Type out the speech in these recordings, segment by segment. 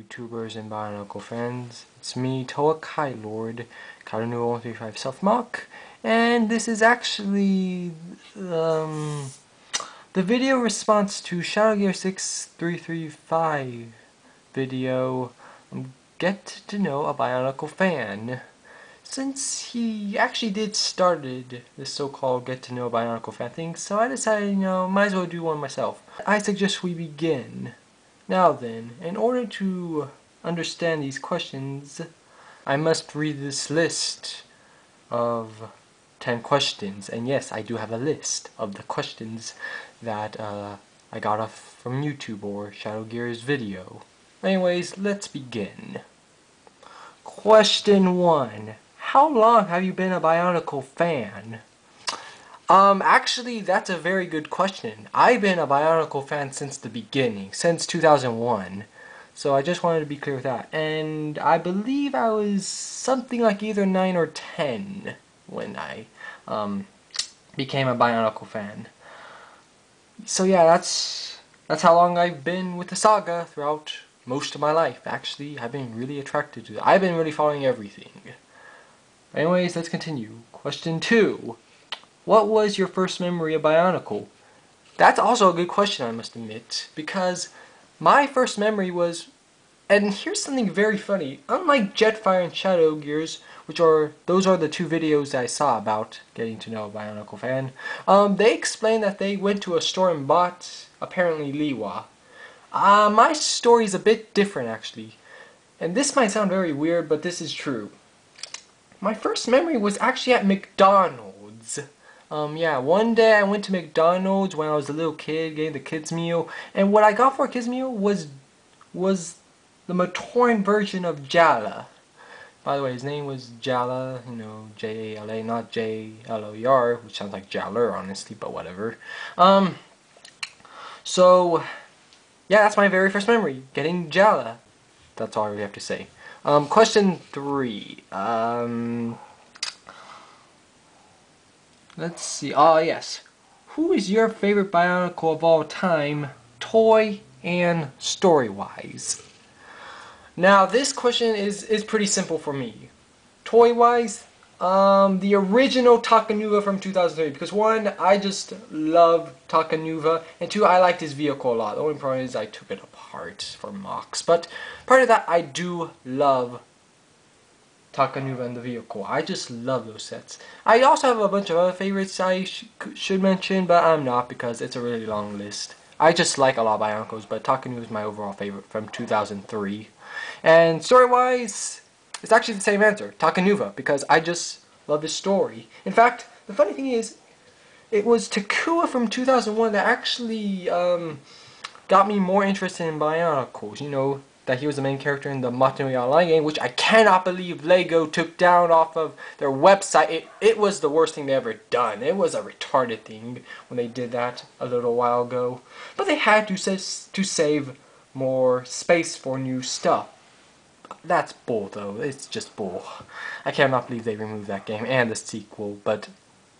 YouTubers and Bionicle fans. It's me, Toa Kylord, Kylord135 Self-Mock, and this is actually the video response to Shadow Gear 6335 video, Get to Know a Bionicle Fan. Since he actually did started this so-called Get to Know a Bionicle Fan thing, so I decided, might as well do one myself. I suggest we begin. Now then, in order to understand these questions, I must read this list of 10 questions. And yes, I do have a list of the questions that I got off from YouTube or Shadow Gear's video. Anyways, let's begin. Question 1. How long have you been a Bionicle fan? Actually, that's a very good question. I've been a Bionicle fan since the beginning, since 2001. So I just wanted to be clear with that. And I believe I was something like either 9 or 10 when I became a Bionicle fan. So yeah, that's how long I've been with the saga throughout most of my life. Actually, I've been really attracted to it. I've been really following everything. Anyways, let's continue. Question 2. What was your first memory of Bionicle? That's also a good question, I must admit, because my first memory was, and here's something very funny, unlike Jetfire and Shadow Gears, those are the two videos that I saw about getting to know a Bionicle fan, they explained that they went to a store and bought, apparently, Liwa. My story is a bit different, actually, and this might sound very weird, but this is true. My first memory was actually at McDonald's. Yeah, one day I went to McDonald's when I was a little kid, getting the kids meal, and what I got for a kids meal was the Matoran version of Jala. By the way, his name was Jala, J-A-L-A, not J-L-O-E-R, which sounds like Jaller, honestly, but whatever. So, yeah, that's my very first memory, getting Jala. That's all I really have to say. Question 3. Let's see. Oh, yes. Who is your favorite Bionicle of all time, toy and story-wise? Now, this question is pretty simple for me. Toy-wise, the original Takanuva from 2003. Because 1, I just love Takanuva, and 2, I liked his vehicle a lot. The only problem is I took it apart for mocks. But part of that, I do love Takanuva and the vehicle. I just love those sets. I also have a bunch of other favorites I should mention, but I'm not because it's a really long list. I just like a lot of Bionicles, but Takanuva is my overall favorite from 2003. And story-wise, it's actually the same answer, Takanuva, because I just love his story. In fact, the funny thing is, it was Takua from 2001 that actually got me more interested in Bionicles, that he was the main character in the Matinee Online game, which I cannot believe LEGO took down off of their website. It was the worst thing they ever done. It was a retarded thing when they did that a little while ago. But they had to save more space for new stuff. That's bull, though. It's just bull. I cannot believe they removed that game and the sequel, but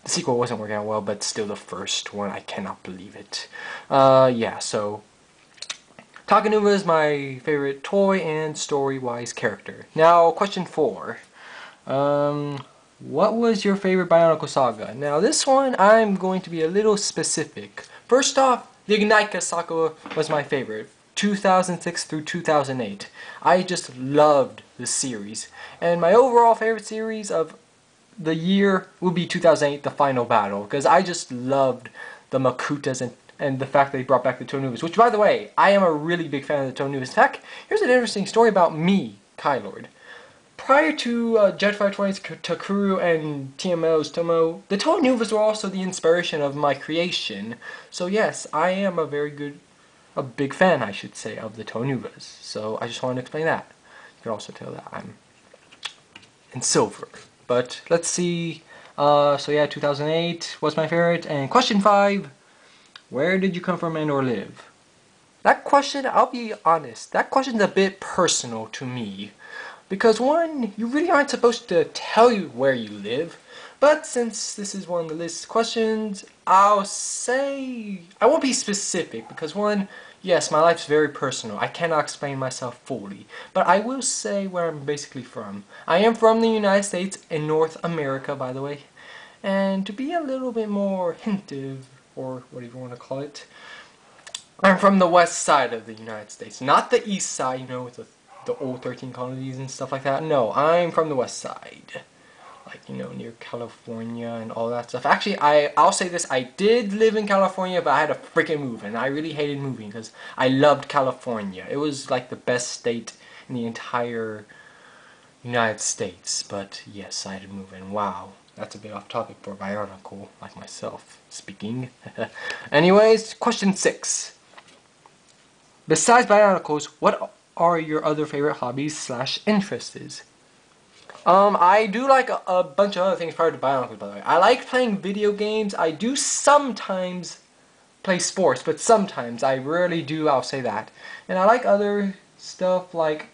the sequel wasn't working out well, but still the first one, I cannot believe it. Yeah, so Takanuva is my favorite toy and story-wise character. Now, question 4. What was your favorite Bionicle saga? Now, this one, I'm going to be a little specific. First off, the Ignite saga was my favorite, 2006 through 2008. I just loved the series. And my overall favorite series of the year would be 2008, the final battle, because I just loved the Makutas and the fact that they brought back the Tonuvas, which, by the way, I am a really big fan of the Tonuvas. In fact, here's an interesting story about me, Kylord. Prior to Jetfire 20's Takuru and TMO's Tomo, the Tonuvas were also the inspiration of my creation. So yes, I am a big fan, I should say, of the Tonuvas. So I just wanted to explain that. You can also tell that I'm in silver. But let's see. So yeah, 2008 was my favorite. And question 5. Where did you come from and or live? That question, I'll be honest, that question's a bit personal to me. Because 1, you really aren't supposed to tell you where you live. But since this is one of the list questions, I'll say, I won't be specific because 1, Yes, my life's very personal. I cannot explain myself fully. But I will say where I'm basically from. I am from the United States in North America, by the way. And to be a little bit more hintive, or whatever you want to call it, I'm from the west side of the United States. Not the east side, you know, with the old 13 colonies and stuff like that. No, I'm from the west side. Like, you know, near California and all that stuff. Actually, I'll say this, I did live in California, but I had to freaking move, and I really hated moving because I loved California. It was like the best state in the entire United States, but yes, I had to move, and wow, that's a bit off topic for a Bionicle like myself speaking. Anyways, question 6. Besides Bionicles, what are your other favorite hobbies slash interests? I do like a bunch of other things prior to Bionicle, by the way. I like playing video games. I do sometimes play sports, but sometimes. I rarely do, I'll say that. And I like other stuff like...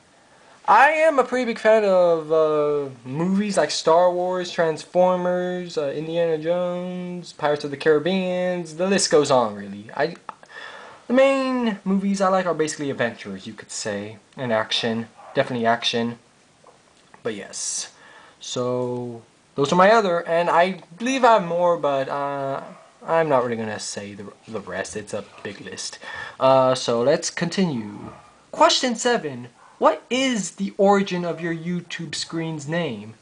I am a pretty big fan of movies like Star Wars, Transformers, Indiana Jones, Pirates of the Caribbean. The list goes on, really. The main movies I like are basically adventures, you could say. And action. Definitely action. But yes, so those are my other, and I believe I have more, but I'm not really gonna say the rest. It's a big list. So let's continue. Question 7. What is the origin of your YouTube screen's name?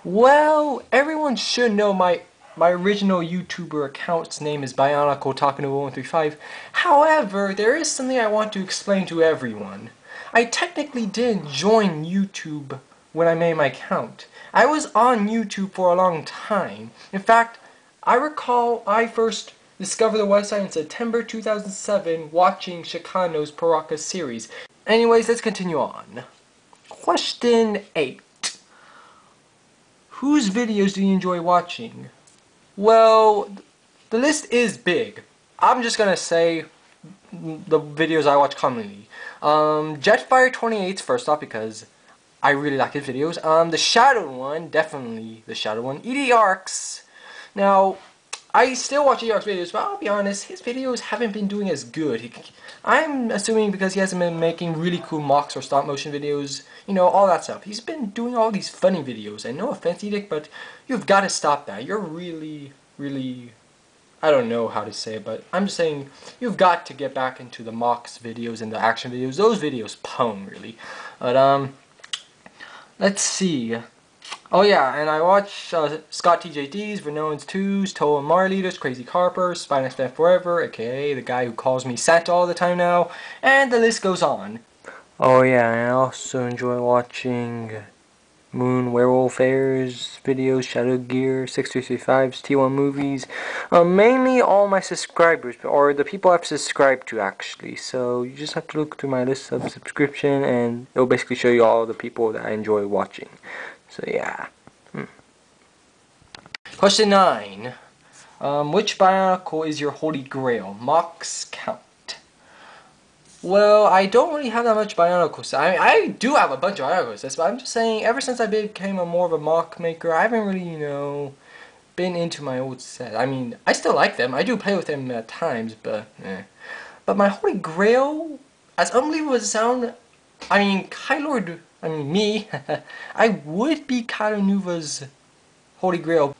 Well, everyone should know my original YouTuber account's name is Bionicle Talking to 135. However, there is something I want to explain to everyone. I technically didn't join YouTube when I made my account. I was on YouTube for a long time. In fact, I recall I first discovered the website in September 2007 watching Shikano's Paraka series. Anyways, let's continue on. Question 8. Whose videos do you enjoy watching? Well, the list is big. I'm just gonna say the videos I watch commonly. Jetfire 28's first off because I really like his videos. The Shadow one, definitely the Shadow one. EDARC's. Now, I still watch EDARC's videos, but I'll be honest, his videos haven't been doing as good. I'm assuming because he hasn't been making really cool mocks or stop motion videos, you know, all that stuff. He's been doing all these funny videos, and no offense, Edic, but you've got to stop that. You're really, I don't know how to say it, but I'm just saying you've got to get back into the mocks videos and the action videos. Those videos pwn, really. But, let's see. Oh yeah, and I watch Scott TJD's, Renown's 2's, Toe and Marley's, Crazy Carper, Spine X Forever, aka the guy who calls me Santa all the time now, and the list goes on. Oh yeah, and I also enjoy watching Moon Werewolf Airs videos, Shadow Gear, 6335's, T1 Movies, mainly all my subscribers, or the people I've subscribed to actually, so you just have to look through my list of subscription and it'll basically show you all the people that I enjoy watching. So yeah. Question 9. Which Bionicle is your holy grail? Mox count. Well, I don't really have that much Bionicle sets. I do have a bunch of Bionicle sets, but I'm just saying, ever since I became more of a mock maker, I haven't really, you know, been into my old set. I mean, I still like them. I do play with them at times, but But my holy grail, as unbelievable as it sounds, I mean, Kylord, I mean, me, I would be Kylo Nuva's holy grail.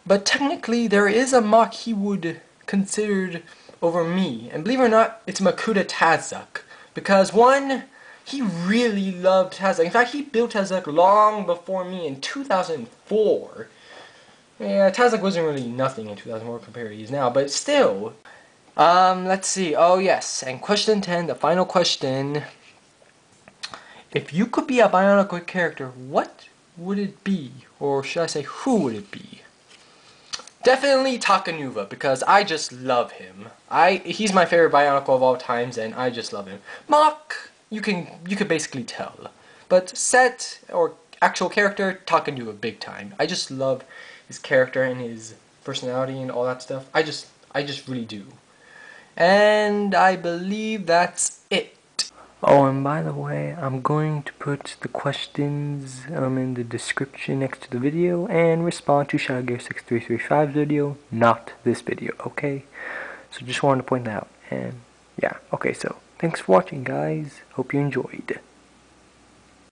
But technically, there is a mock he would considered over me, and believe it or not, it's Makuta Tazak. Because one, he really loved Tazak. In fact, he built Tazak long before me in 2004. Yeah, Tazak wasn't really nothing in 2004 compared to he is now, but still. Let's see. Oh yes, and question 10, the final question. If you could be a Bionicle character, what would it be? Or should I say, who would it be? Definitely Takanuva, because I just love him. He's my favorite Bionicle of all times, and I just love him. Mach, you could basically tell. But set, or actual character, Takanuva big time. I just love his character and his personality and all that stuff. I just really do. And I believe that's it. Oh, and by the way, I'm going to put the questions in the description next to the video and respond to ShadowGear6335's video, not this video, okay? So just wanted to point that out. And Yeah, okay, so thanks for watching, guys. Hope you enjoyed.